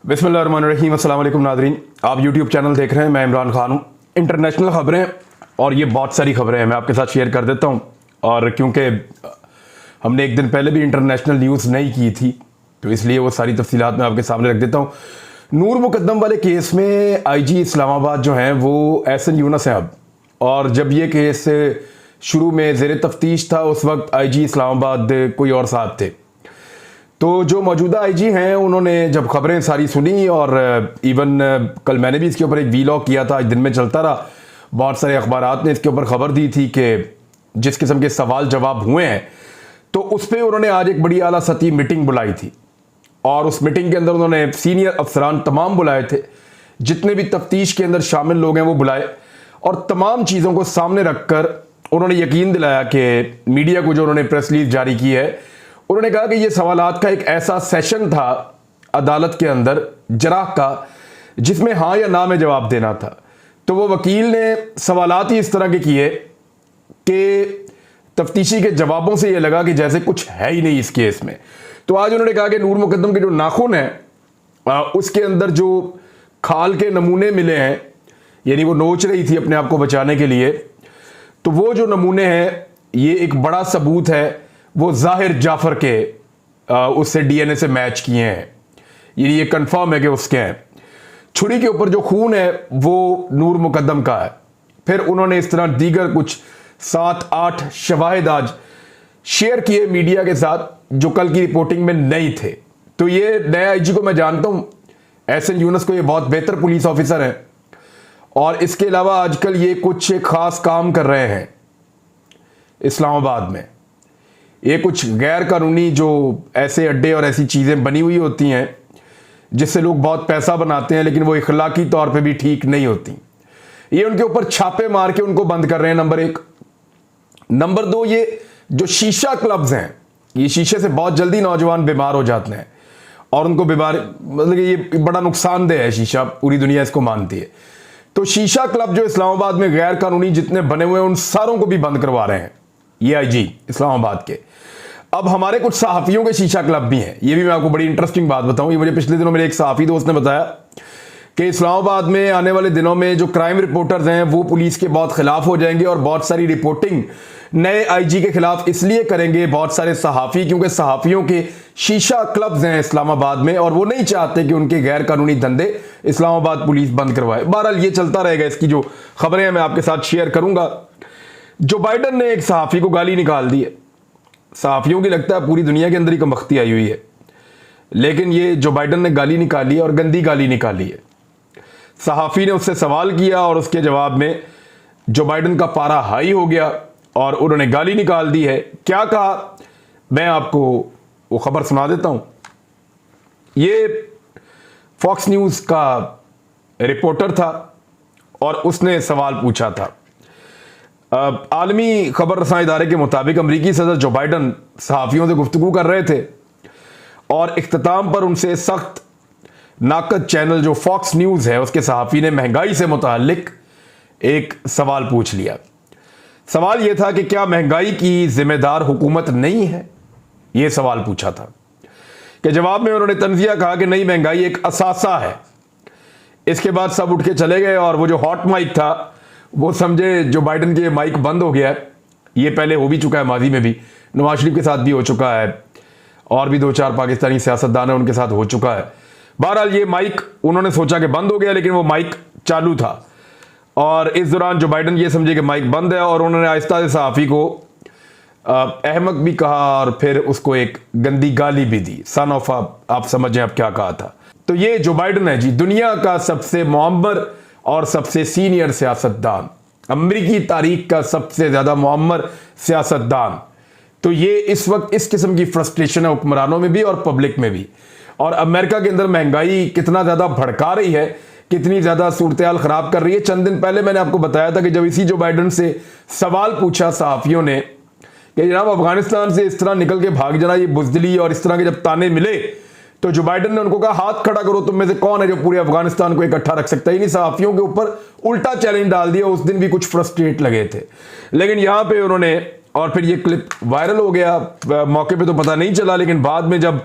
बिस्मिल्लाहिर्रहमानिर्रहीम। अस्सलाम वालेकुम नाज़रीन, आप यूट्यूब चैनल देख रहे हैं। मैं इमरान खान हूँ। इंटरनेशनल ख़बरें और ये बहुत सारी ख़बरें हैं, मैं आपके साथ शेयर कर देता हूँ। और क्योंकि हमने एक दिन पहले भी इंटरनेशनल न्यूज़ नहीं की थी, तो इसलिए वो सारी तफसीलात मैं आपके सामने रख देता हूँ। नूर मुकद्दम वाले केस में IG इस्लामाबाद जो हैं वो एहसन यूनुस हैं अब। और जब ये केस शुरू में ज़ेर तफ्तीश था, उस वक्त IG इस्लामाबाद कोई और साहब थे। तो जो मौजूदा IG हैं, उन्होंने जब खबरें सारी सुनी, और इवन कल मैंने भी इसके ऊपर एक वीलॉग किया था, आज दिन में चलता रहा। बहुत सारे अखबारात ने इसके ऊपर खबर दी थी कि जिस किस्म के सवाल जवाब हुए हैं, तो उस पर उन्होंने आज एक बड़ी आला सतही मीटिंग बुलाई थी। और उस मीटिंग के अंदर उन्होंने सीनियर अफसरान तमाम बुलाए थे, जितने भी तफ्तीश के अंदर शामिल लोग हैं वो बुलाए, और तमाम चीज़ों को सामने रखकर उन्होंने यकीन दिलाया कि मीडिया को, जो उन्होंने प्रेस रिलीज जारी की है, उन्होंने कहा कि ये सवालात का एक ऐसा सेशन था अदालत के अंदर जराह का, जिसमें हाँ या ना में जवाब देना था। तो वो वकील ने सवालात ही इस तरह के किए कि तफ्तीशी के जवाबों से ये लगा कि जैसे कुछ है ही नहीं इस केस में। तो आज उन्होंने कहा कि नूर मुकद्दम के जो नाखून हैं, उसके अंदर जो खाल के नमूने मिले हैं, यानी वो नोच रही थी अपने आप को बचाने के लिए, तो वो जो नमूने हैं, ये एक बड़ा सबूत है। वो जाहिर जाफर के उससे DNA से मैच किए हैं, ये कंफर्म है कि उसके हैं। छुरी के ऊपर जो खून है वो नूर मुकद्दम का है। फिर उन्होंने इस तरह दीगर कुछ 7-8 शवाहिद आज शेयर किए मीडिया के साथ, जो कल की रिपोर्टिंग में नहीं थे। तो ये नया IG को मैं जानता हूं, एहसन यूनुस को, ये बहुत बेहतर पुलिस ऑफिसर हैं, और इसके अलावा आजकल ये कुछ खास काम कर रहे हैं इस्लामाबाद में। ये कुछ गैर कानूनी जो ऐसे अड्डे और ऐसी चीज़ें बनी हुई होती हैं जिससे लोग बहुत पैसा बनाते हैं, लेकिन वो इखलाकी तौर पे भी ठीक नहीं होती। ये उनके ऊपर छापे मार के उनको बंद कर रहे हैं, नंबर 1। नंबर 2, ये जो शीशा क्लब्स हैं, ये शीशे से बहुत जल्दी नौजवान बीमार हो जाते हैं, और उनको बीमार, मतलब कि ये बड़ा नुकसानदेह है शीशा, पूरी दुनिया इसको मानती है। तो शीशा क्लब जो इस्लामाबाद में गैर कानूनी जितने बने हुए हैं, उन सारों को भी बंद करवा रहे हैं ये IG इस्लामाबाद के। अब हमारे कुछ सहाफ़ियों के शीशा क्लब भी हैं। ये भी मैं आपको बड़ी इंटरेस्टिंग बात बताऊं। ये मुझे पिछले दिनों मेरे एक सहाफ़ी दोस्त ने बताया कि इस्लामाबाद में आने वाले दिनों में जो क्राइम रिपोर्टर्स हैं वो पुलिस के बहुत खिलाफ हो जाएंगे, और बहुत सारी रिपोर्टिंग नए IG के खिलाफ इसलिए करेंगे बहुत सारे सहाफ़ी, क्योंकि सहाफ़ियों के शीशा क्लब्स हैं इस्लामाबाद में, और वो नहीं चाहते कि उनके गैर कानूनी धंधे इस्लामाबाद पुलिस बंद करवाए। बहरहाल ये चलता रहेगा। इसकी जो खबरें हैं मैं आपके साथ शेयर करूंगा। जो बाइडन ने एक सहाफ़ी को गाली निकाल दी है। सहाफ़ियों की लगता है पूरी दुनिया के अंदर ही कमख्ती आई हुई है, लेकिन ये जो बाइडन ने गाली निकाली है, और गंदी गाली निकाली है। सहाफ़ी ने उससे सवाल किया, और उसके जवाब में जो बाइडन का पारा हाई हो गया और उन्होंने गाली निकाल दी है। क्या कहा, मैं आपको वो खबर सुना देता हूं। ये फॉक्स न्यूज़ का रिपोर्टर था, और उसने सवाल पूछा था। आलमी खबर रसां इदारे के मुताबिक अमरीकी सदर जो बाइडन सहाफ़ियों से गुफ्तगू कर रहे थे, और इख्तिताम पर उनसे सख्त नाकद चैनल जो फॉक्स न्यूज़ है, उसके सहाफ़ी ने महंगाई से मुताल्लिक एक सवाल पूछ लिया। सवाल यह था कि क्या महंगाई की जिम्मेदार हुकूमत नहीं है, यह सवाल पूछा था। कि जवाब में उन्होंने तंज़िया कहा कि नहीं, महंगाई एक असासा है। इसके बाद सब उठ के चले गए, और वो जो हॉट माइक था वो समझे जो बाइडन के माइक बंद हो गया है। ये पहले हो भी चुका है, माजी में भी नवाज शरीफ के साथ भी हो चुका है, और भी 2-4 पाकिस्तानी सियासतदान हैं उनके साथ हो चुका है। बहरहाल ये माइक उन्होंने सोचा कि बंद हो गया, लेकिन वो माइक चालू था, और इस दौरान जो बाइडन ये समझे कि माइक बंद है, और उन्होंने आहिस्ता से सहाफ़ी को अहमक भी कहा, और फिर उसको एक गंदी गाली भी दी। सन ऑफ, आप समझें अब क्या कहा था। तो ये जो बाइडन है जी, दुनिया का सबसे मुअम्मर और सबसे सीनियर सियासतदान, अमेरिकी तारीख का सबसे ज्यादा मुअम्मर सियासतदान। तो ये इस वक्त इस किस्म की फ्रस्ट्रेशन है हुक्मरानों में भी और पब्लिक में भी। और अमेरिका के अंदर महंगाई कितना ज्यादा भड़का रही है, कितनी ज्यादा सूरत हाल खराब कर रही है। चंद दिन पहले मैंने आपको बताया था कि जब इसी जो बाइडन से सवाल पूछा सहाफ़ियों ने कि जनाब अफगानिस्तान से इस तरह निकल के भाग जाना, ये बुज़दिली और इस तरह के जब ताने मिले, तो जो बाइडन ने उनको कहा हाथ खड़ा करो, तुम में से कौन है जो पूरे अफगानिस्तान को इकट्ठा रख सकता है। इन्हीं सहाफ़ियों के ऊपर उल्टा चैलेंज डाल दिया। उस दिन भी कुछ फ्रस्ट्रेट लगे थे, लेकिन यहां पे उन्होंने, और फिर ये क्लिप वायरल हो गया। मौके पे तो पता नहीं चला, लेकिन बाद में जब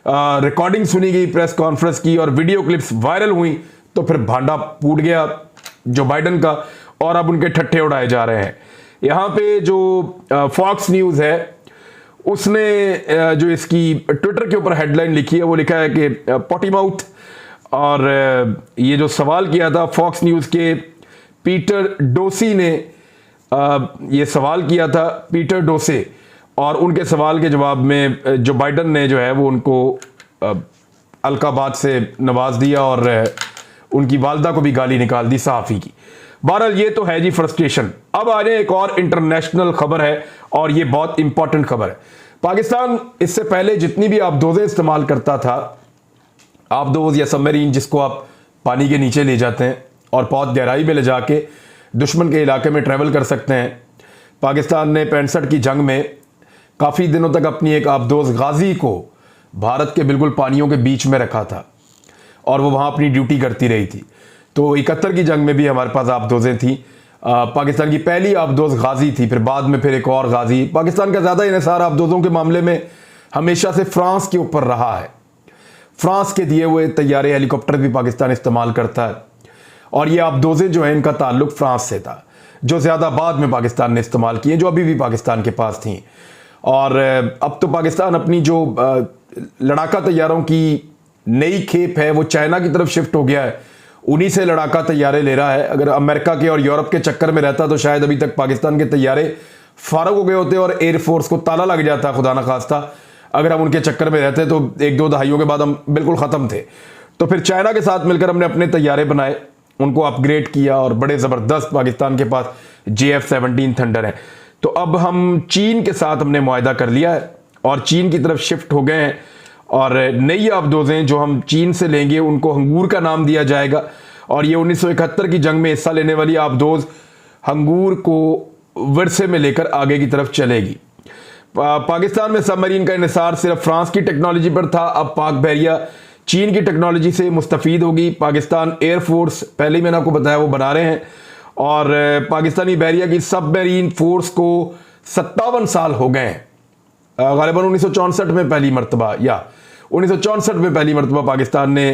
रिकॉर्डिंग सुनी गई प्रेस कॉन्फ्रेंस की और वीडियो क्लिप्स वायरल हुई, तो फिर भांडा फूट गया जो बाइडन का और अब उनके ठट्ठे उड़ाए जा रहे हैं। यहाँ पे जो फॉक्स न्यूज़ है उसने जो इसकी ट्विटर के ऊपर हेडलाइन लिखी है वो लिखा है कि पॉटी माउथ, और ये जो सवाल किया था फॉक्स न्यूज़ के पीटर डोसी ने, ये सवाल किया था पीटर डोसे, और उनके सवाल के जवाब में जो बाइडन ने जो है वो उनको अलकाबाद से नवाज दिया और उनकी वालदा को भी गाली निकाल दी सहाफ़ी की। बहरहाल ये तो है जी फ्रस्ट्रेशन। अब आ जाए एक और इंटरनेशनल खबर है और ये बहुत इंपॉर्टेंट खबर है। पाकिस्तान इससे पहले जितनी भी आबदोज़ें इस्तेमाल करता था, आबदोज़ या सबमरीन जिसको आप पानी के नीचे ले जाते हैं और बहुत गहराई में ले जाके दुश्मन के इलाके में ट्रैवल कर सकते हैं, पाकिस्तान ने 65 की जंग में काफ़ी दिनों तक अपनी एक आबदोज़ गाजी को भारत के बिल्कुल पानियों के बीच में रखा था और वो वहाँ अपनी ड्यूटी करती रही थी। तो 71 की जंग में भी हमारे पास आबदोज़ें थी। पाकिस्तान की पहली आबदोज़ गाजी थी, फिर बाद में फिर एक और गाजी। पाकिस्तान का ज़्यादा इन्हिसार आबदोज़ों के मामले में हमेशा से फ्रांस के ऊपर रहा है। फ्रांस के दिए हुए तैयारे हेलीकॉप्टर भी पाकिस्तान इस्तेमाल करता है और ये आबदोज़ें जो हैं इनका ताल्लुक फ्रांस से था, जो ज़्यादा बाद में पाकिस्तान ने इस्तेमाल किए, जो अभी भी पाकिस्तान के पास थी। और अब तो पाकिस्तान अपनी जो लड़ाका तैयारों की नई खेप है वो चाइना की तरफ शिफ्ट हो गया है, उन्हीं से लड़ाका तैयारे ले रहा है। अगर अमेरिका के और यूरोप के चक्कर में रहता तो शायद अभी तक पाकिस्तान के तैयारे फारग हो गए होते और एयरफोर्स को ताला लग जाता, खुदा न खास्ता। अगर हम उनके चक्कर में रहते तो 1-2 दहाइयों के बाद हम बिल्कुल ख़त्म थे। तो फिर चाइना के साथ मिलकर हमने अपने तैयारे बनाए, उनको अपग्रेड किया और बड़े ज़बरदस्त पाकिस्तान के पास JF-17 थंडर है। तो अब हम चीन के साथ हमने मुआहदा कर लिया है और चीन की तरफ शिफ्ट हो गए हैं और नई आबदोज़ें जो हम चीन से लेंगे उनको हंगूर का नाम दिया जाएगा और ये 1971 की जंग में हिस्सा लेने वाली आबदोज़ हंगूर को वर्षे में लेकर आगे की तरफ चलेगी। पाकिस्तान में सबमरीन का इन्हिसार सिर्फ फ्रांस की टेक्नोलॉजी पर था, अब पाक बहरिया चीन की टेक्नोलॉजी से मुस्तफ़ीद होगी। पाकिस्तान एयरफोर्स पहले ही मैंने आपको बताया वो बना रहे हैं और पाकिस्तानी बहरिया की सबमरीन फोर्स को 57 साल हो गए हैं। गालिबन 1964 में पहली मरतबा या 1964 में पहली मरतबा पाकिस्तान ने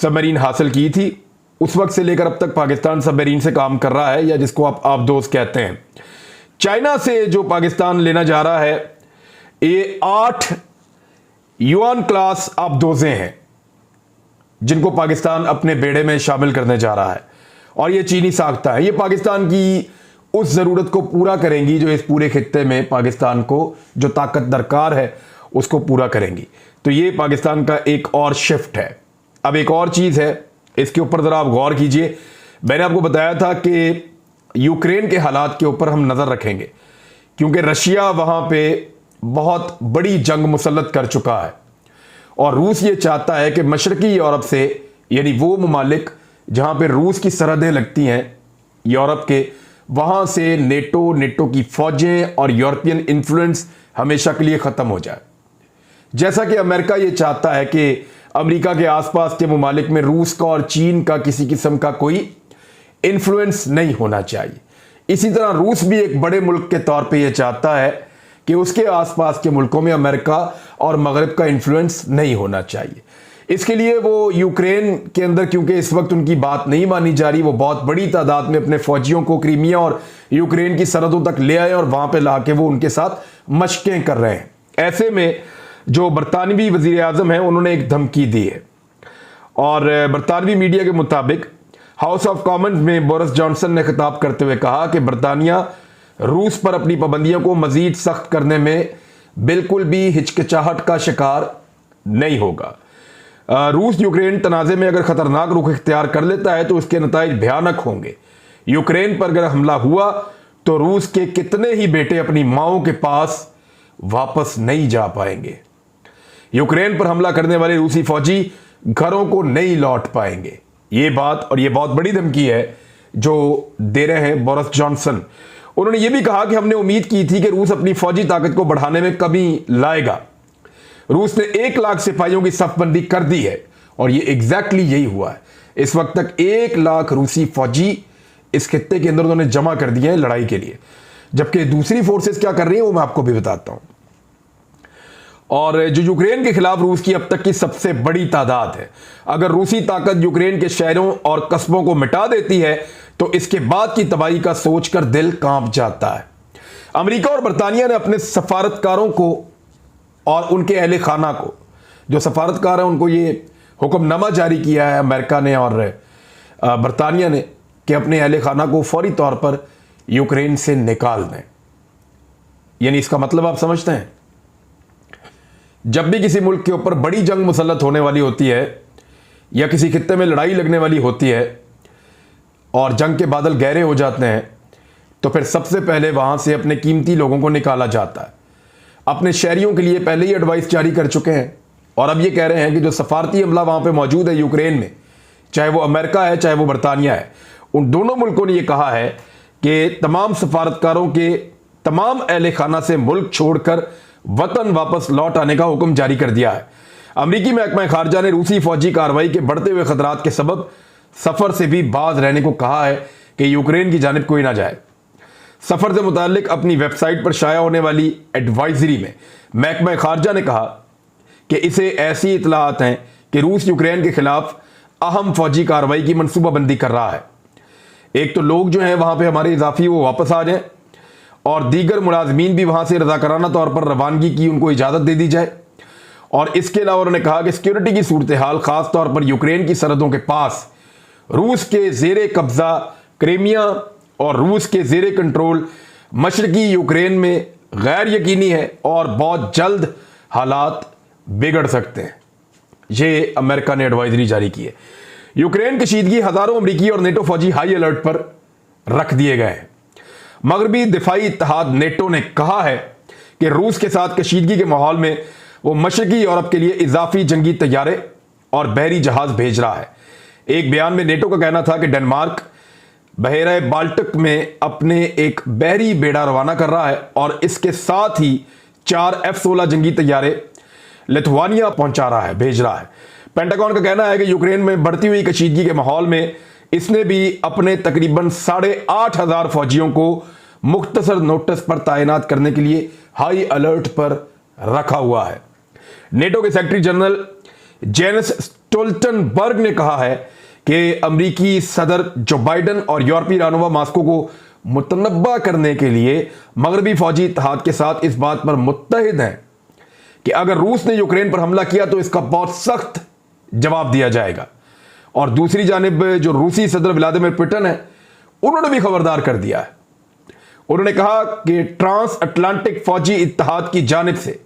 सबमरीन हासिल की थी। उस वक्त से लेकर अब तक पाकिस्तान सबमरीन से काम कर रहा है, या जिसको आप आबदोज़ कहते हैं। चाइना से जो पाकिस्तान लेना जा रहा है ये 8 युआन क्लास आबदोज़ें हैं जिनको पाकिस्तान अपने बेड़े में शामिल करने जा रहा है और ये चीनी साख्ता है। ये पाकिस्तान की उस ज़रूरत को पूरा करेंगी जो इस पूरे खित्ते में पाकिस्तान को जो ताकत दरकार है उसको पूरा करेंगी। तो ये पाकिस्तान का एक और शिफ्ट है। अब एक और चीज़ है, इसके ऊपर ज़रा आप गौर कीजिए। मैंने आपको बताया था कि यूक्रेन के हालात के ऊपर हम नज़र रखेंगे क्योंकि रशिया वहाँ पे बहुत बड़ी जंग मुसल्लत कर चुका है और रूस ये चाहता है कि मशरकी यूरोप से, यानी वो ममालिक जहाँ पे रूस की सरहदें लगती हैं यूरोप के, वहाँ से नेटो की फ़ौजें और यूरोपियन इन्फ्लुएंस हमेशा के लिए ख़त्म हो जाए। जैसा कि अमेरिका ये चाहता है कि अमेरिका के आसपास के ममालिक में रूस का और चीन का किसी किस्म का कोई इन्फ्लुएंस नहीं होना चाहिए। इसी तरह रूस भी एक बड़े मुल्क के तौर पे ये चाहता है कि उसके आसपास के मुल्कों में अमेरिका और मगरब का इन्फ्लुएंस नहीं होना चाहिए। इसके लिए वो यूक्रेन के अंदर, क्योंकि इस वक्त उनकी बात नहीं मानी जा रही, वो बहुत बड़ी तादाद में अपने फौजियों को क्रीमिया और यूक्रेन की सरहदों तक ले आए और वहाँ पे ला के वो उनके साथ मशकें कर रहे हैं। ऐसे में जो बरतानवी वज़ीर आज़म हैं उन्होंने एक धमकी दी है और बरतानवी मीडिया के मुताबिक हाउस ऑफ कॉमन्स में बोरिस जॉनसन ने खिताब करते हुए कहा कि बरतानिया रूस पर अपनी पाबंदियों को मज़ीद सख्त करने में बिल्कुल भी हिचकिचाहट का शिकार नहीं होगा। रूस यूक्रेन तनाज़े में अगर ख़तरनाक रुख इख्तियार कर लेता है तो उसके नताइज भयानक होंगे। यूक्रेन पर अगर हमला हुआ तो रूस के कितने ही बेटे अपनी माओं के पास वापस नहीं जा पाएंगे। यूक्रेन पर हमला करने वाले रूसी फौजी घरों को नहीं लौट पाएंगे। ये बात, और ये बहुत बड़ी धमकी है जो दे रहे हैं बोरिस जॉनसन। उन्होंने ये भी कहा कि हमने उम्मीद की थी कि रूस अपनी फौजी ताकत को बढ़ाने में कमी लाएगा। रूस ने 1 लाख सिपाहियों की सफबंदी कर दी है और ये एग्जैक्टली यही हुआ है। इस वक्त तक 1 लाख रूसी फौजी इस खित्ते के अंदर उन्होंने जमा कर दिए हैं लड़ाई के लिए, जबकि दूसरी फोर्सेस क्या कर रही है वो मैं आपको भी बताता हूं। और जो यूक्रेन के खिलाफ रूस की अब तक की सबसे बड़ी तादाद है। अगर रूसी ताकत यूक्रेन के शहरों और कस्बों को मिटा देती है तो इसके बाद की तबाही का सोचकर दिल कांप जाता है। अमेरिका और बरतानिया ने अपने सफारतकारों को और उनके अहले खाना को, जो सफारतकार हैं उनको ये हुक्मनामा जारी किया है अमेरिका ने और बरतानिया ने कि अपने अहले खाना को फौरी तौर पर यूक्रेन से निकाल दें। यानी इसका मतलब आप समझते हैं, जब भी किसी मुल्क के ऊपर बड़ी जंग मुसल्लत होने वाली होती है या किसी खित्ते में लड़ाई लगने वाली होती है और जंग के बादल गहरे हो जाते हैं तो फिर सबसे पहले वहां से अपने कीमती लोगों को निकाला जाता है। अपने शहरियों के लिए पहले ही एडवाइस जारी कर चुके हैं और अब ये कह रहे हैं कि जो सफारती अमला वहां पे मौजूद है यूक्रेन में, चाहे वो अमेरिका है चाहे वो बरतानिया है, उन दोनों मुल्कों ने ये कहा है कि तमाम सफारतकारों के तमाम अहले खाना से मुल्क छोड़कर वतन वापस लौट आने का हुक्म जारी कर दिया है। अमरीकी महकमा खारजा ने रूसी फौजी कार्रवाई के बढ़ते हुए खतरात के सबब सफर से भी बाज रहने को कहा है कि यूक्रेन की जानिब कोई ना जाए। सफर से मुतालिक अपनी वेबसाइट पर शाया होने वाली एडवाइजरी में महकमा खारजा ने कहा कि इसे ऐसी इतलात हैं कि रूस यूक्रेन के खिलाफ अहम फौजी कार्रवाई की मनसूबाबंदी कर रहा है। एक तो लोग जो हैं वहां पे हमारे इजाफी वो वापस आ जाएं और दीगर मुलाजमीन भी वहां से रजाकाराना तौर पर रवानगी की उनको इजाज़त दे दी जाए। और इसके अलावा उन्होंने कहा कि सिक्योरिटी की सूरत हाल खास तौर पर यूक्रेन की सरहदों के पास रूस के जेरे कब्जा क्रीमिया और रूस के जेरे कंट्रोल मशरकी यूक्रेन में गैर यकीनी है और बहुत जल्द हालात बिगड़ सकते हैं। ये अमेरिका ने एडवाइजरी जारी की है। यूक्रेन कशीदगी हजारों अमरीकी और नेटो फौजी हाई अलर्ट पर रख दिए गए हैं। मगरबी दिफाई इत्तेहाद नेटो ने कहा है कि रूस के साथ कशीदगी के माहौल में वो मशरकी यूरोप के लिए इजाफी जंगी तैयारे और बहरी जहाज भेज रहा है। एक बयान में नेटो का कहना था कि डेनमार्क बहरा बाल्टिक में अपने एक बहरी बेड़ा रवाना कर रहा है और इसके साथ ही 4 F-16 जंगी तैयारे लिथुआनिया पहुंचा रहा है, भेज रहा है। पेंटागन का कहना है कि यूक्रेन में बढ़ती हुई कशीदगी के माहौल में इसने भी अपने तकरीबन 8,500 फौजियों को मुख्तसर नोटिस पर तैनात करने के लिए हाई अलर्ट पर रखा हुआ है। नेटो के सेक्रेटरी जनरल जेनिस स्टोल्टनबर्ग ने कहा है कि अमरीकी सदर जो बाइडन और यूरोपीय रहनुमा मॉस्को को मुतनब्बा करने के लिए मगरबी फौजी इत्तेहाद के साथ इस बात पर मुत्तहिद हैं कि अगर रूस ने यूक्रेन पर हमला किया तो इसका बहुत सख्त जवाब दिया जाएगा। और दूसरी जानिब जो रूसी सदर व्लादिमीर पुतिन है उन्होंने भी खबरदार कर दिया है। उन्होंने कहा कि ट्रांस अटलांटिक फौजी इत्तेहाद की जानिब से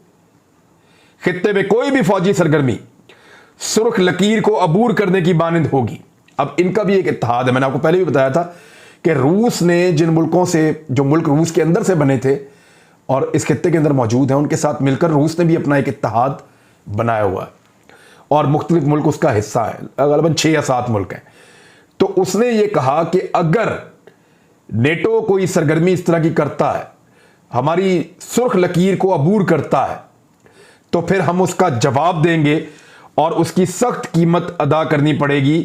खित्ते में कोई भी फौजी सरगर्मी सुर्ख लकीर को अबूर करने की मानंद होगी। अब इनका भी एक इत्तेहाद है। मैंने आपको पहले भी बताया था कि रूस ने जिन मुल्कों से, जो मुल्क रूस के अंदर से बने थे और इस खित्ते के अंदर मौजूद हैं, उनके साथ मिलकर रूस ने भी अपना एक इत्तेहाद बनाया हुआ है और मुख्तलिफ मुल्क उसका हिस्सा है, लगभग 6 या 7 मुल्क हैं। तो उसने ये कहा कि अगर नेटो कोई सरगर्मी इस तरह की करता है, हमारी सुर्ख लकीर को अबूर करता है, तो फिर हम उसका जवाब देंगे और उसकी सख्त कीमत अदा करनी पड़ेगी।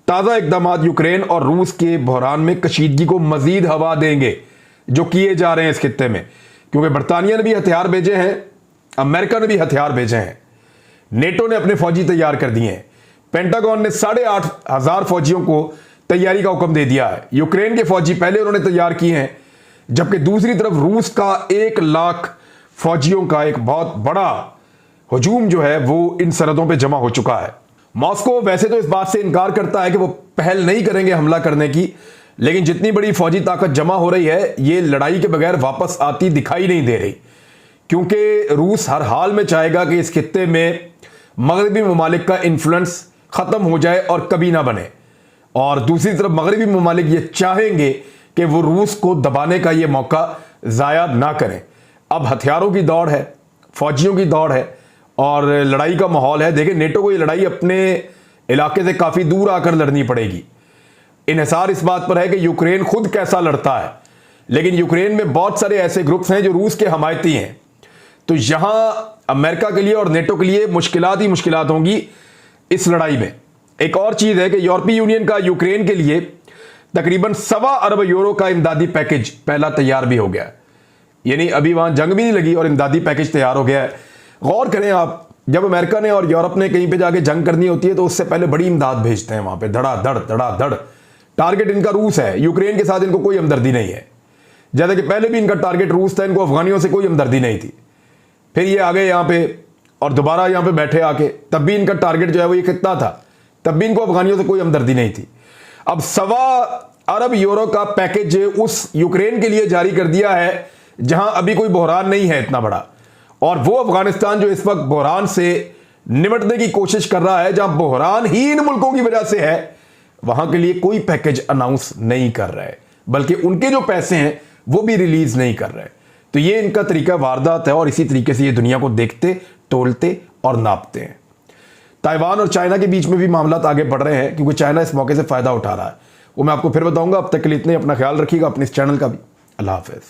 ताज़ा इकदाम यूक्रेन और रूस के बहरान में कशीदगी को मजीद हवा देंगे जो किए जा रहे हैं इस खित्ते में, क्योंकि बरतानिया ने भी हथियार भेजे हैं, अमेरिका ने भी हथियार भेजे हैं, नेटो ने अपने फौजी तैयार कर दिए हैं। पेंटागन ने 8,500 फौजियों को तैयारी का हुक्म दे दिया है। यूक्रेन के फौजी पहले उन्होंने तैयार किए हैं, जबकि दूसरी तरफ रूस का 1 लाख फौजियों का एक बहुत बड़ा हुजूम जो है वो इन सरहदों पे जमा हो चुका है। मॉस्को वैसे तो इस बात से इनकार करता है कि वो पहल नहीं करेंगे हमला करने की, लेकिन जितनी बड़ी फौजी ताकत जमा हो रही है ये लड़ाई के बगैर वापस आती दिखाई नहीं दे रही, क्योंकि रूस हर हाल में चाहेगा कि इस खित्ते में मगरबी ममालिक का इन्फ्लुएंस खत्म हो जाए और कभी ना बने। और दूसरी तरफ मगरबी ममालिक ये चाहेंगे कि वो रूस को दबाने का ये मौका ज़ाया ना करें। अब हथियारों की दौड़ है, फौजियों की दौड़ है और लड़ाई का माहौल है। देखिए, नेटो को ये लड़ाई अपने इलाके से काफ़ी दूर आकर लड़नी पड़ेगी। इन्हिसार इस बात पर है कि यूक्रेन खुद कैसा लड़ता है, लेकिन यूक्रेन में बहुत सारे ऐसे ग्रुप्स हैं जो रूस के हमायती हैं। तो यहां अमेरिका के लिए और नेटो के लिए मुश्किलात ही मुश्किलात होंगी इस लड़ाई में। एक और चीज़ है कि यूरोपीय यूनियन का यूक्रेन के लिए तकरीबन 1.25 अरब यूरो का इमदादी पैकेज पहला तैयार भी हो गया है। यानी अभी वहां जंग भी नहीं लगी और इमदादी पैकेज तैयार हो गया है। गौर करें आप, जब अमेरिका ने और यूरोप ने कहीं पे जाके जंग करनी होती है तो उससे पहले बड़ी इमदाद भेजते हैं वहां पे, धड़ाधड़। टारगेट इनका रूस है, यूक्रेन के साथ इनको कोई हमदर्दी नहीं है। जैसा कि पहले भी इनका टारगेट रूस था, इनको अफगानियों से कोई हमदर्दी नहीं थी। फिर ये आ गए यहाँ पे और दोबारा यहाँ पे बैठे आके, तब भी इनका टारगेट जो है वो ये खित्ता था, तब भी इनको अफगानियों से कोई हमदर्दी नहीं थी। अब 1.25 अरब यूरो का पैकेज उस यूक्रेन के लिए जारी कर दिया है जहां अभी कोई बहरान नहीं है इतना बड़ा, और वो अफगानिस्तान जो इस वक्त बहरान से निपटने की कोशिश कर रहा है, जहां बहरान ही इन मुल्कों की वजह से है, वहां के लिए कोई पैकेज अनाउंस नहीं कर रहा है, बल्कि उनके जो पैसे हैं वो भी रिलीज नहीं कर रहे। तो ये इनका तरीका वारदात है और इसी तरीके से ये दुनिया को देखते, तोलते और नापते हैं। ताइवान और चाइना के बीच में भी मामला आगे बढ़ रहे हैं क्योंकि चाइना इस मौके से फायदा उठा रहा है। वो मैं आपको फिर बताऊंगा। अब तक के लिए इतने, अपना ख्याल रखिएगा, अपने इस चैनल का भी। अल्लाह हाफिज।